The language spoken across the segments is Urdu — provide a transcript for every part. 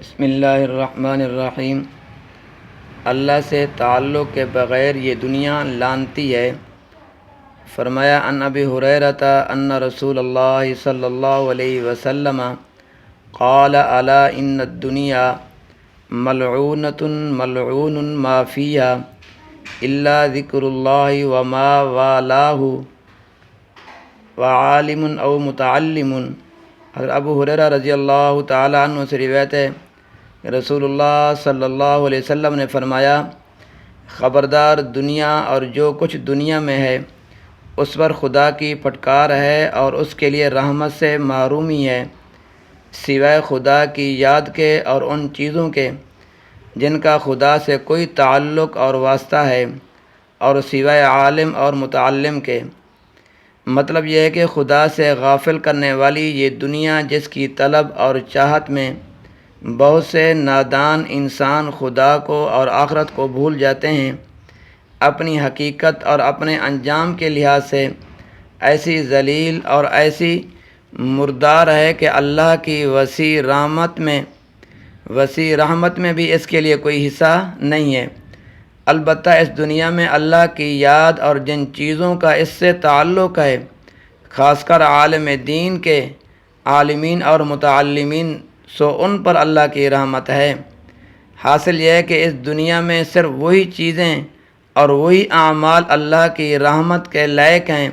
بسم اللہ الرحمن الرحیم۔ اللہ سے تعلق کے بغیر یہ دنیا لانتی ہے۔ فرمایا ان ابی ہریرہ ان رسول اللہ صلی اللہ علیہ وسلم قال الا ان الدنیا ملعونۃ ملعون ما فیہا الا ذکر اللہ وما والاہ وعالم او متعلم۔ حضرت ابو ہریرہ رضی اللہ تعالی عنہ سے روایت ہے، رسول اللہ صلی اللہ علیہ وسلم نے فرمایا، خبردار دنیا اور جو کچھ دنیا میں ہے اس پر خدا کی پھٹکار ہے اور اس کے لیے رحمت سے محرومی ہے، سوائے خدا کی یاد کے اور ان چیزوں کے جن کا خدا سے کوئی تعلق اور واسطہ ہے، اور سوائے عالم اور متعلم کے۔ مطلب یہ ہے کہ خدا سے غافل کرنے والی یہ دنیا جس کی طلب اور چاہت میں بہت سے نادان انسان خدا کو اور آخرت کو بھول جاتے ہیں، اپنی حقیقت اور اپنے انجام کے لحاظ سے ایسی ذلیل اور ایسی مردار ہے کہ اللہ کی وسیع رحمت میں بھی اس کے لیے کوئی حصہ نہیں ہے۔ البتہ اس دنیا میں اللہ کی یاد اور جن چیزوں کا اس سے تعلق ہے، خاص کر عالم دین کے عالمین اور متعلمین، سو ان پر اللہ کی رحمت ہے۔ حاصل یہ ہے کہ اس دنیا میں صرف وہی چیزیں اور وہی اعمال اللہ کی رحمت کے لائق ہیں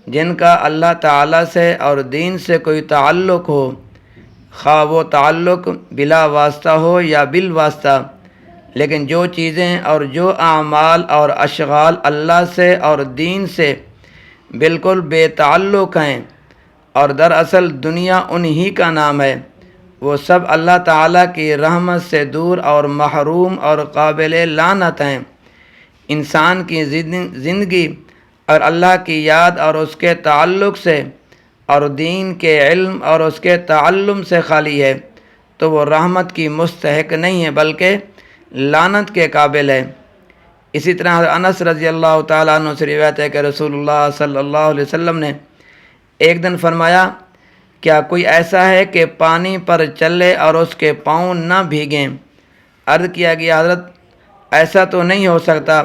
جن کا اللہ تعالیٰ سے اور دین سے کوئی تعلق ہو، خواہ وہ تعلق بلا واسطہ ہو یا بالواسطہ۔ لیکن جو چیزیں اور جو اعمال اور اشغال اللہ سے اور دین سے بالکل بے تعلق ہیں اور دراصل دنیا انہی کا نام ہے، وہ سب اللہ تعالیٰ کی رحمت سے دور اور محروم اور قابل لعنت ہیں۔ انسان کی زندگی اور اللہ کی یاد اور اس کے تعلق سے اور دین کے علم اور اس کے تعلم سے خالی ہے تو وہ رحمت کی مستحق نہیں ہے بلکہ لعنت کے قابل ہے۔ اسی طرح انس رضی اللہ تعالیٰ عنہ سے روایت ہے کہ رسول اللہ صلی اللہ علیہ وسلم نے ایک دن فرمایا، کیا کوئی ایسا ہے کہ پانی پر چلے اور اس کے پاؤں نہ بھیگیں؟ عرض کیا گیا، حضرت ایسا تو نہیں ہو سکتا۔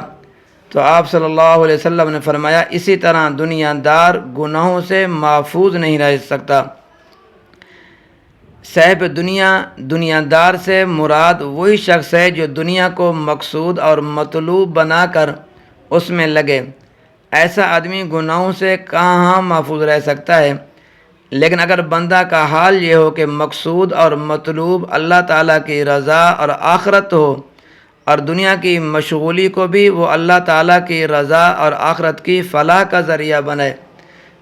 تو آپ صلی اللہ علیہ وسلم نے فرمایا، اسی طرح دنیا دار گناہوں سے محفوظ نہیں رہ سکتا۔ صاحب دنیا دار سے مراد وہی شخص ہے جو دنیا کو مقصود اور مطلوب بنا کر اس میں لگے۔ ایسا آدمی گناہوں سے کہاں محفوظ رہ سکتا ہے؟ لیکن اگر بندہ کا حال یہ ہو کہ مقصود اور مطلوب اللہ تعالیٰ کی رضا اور آخرت ہو، اور دنیا کی مشغولی کو بھی وہ اللہ تعالیٰ کی رضا اور آخرت کی فلاح کا ذریعہ بنے،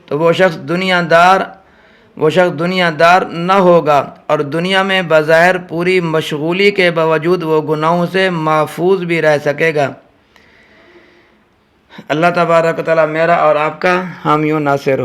تو وہ شخص دنیا دار نہ ہوگا، اور دنیا میں بظاہر پوری مشغولی کے باوجود وہ گناہوں سے محفوظ بھی رہ سکے گا۔ اللہ تبارک و تعالیٰ میرا اور آپ کا حامی و ناصر ہو۔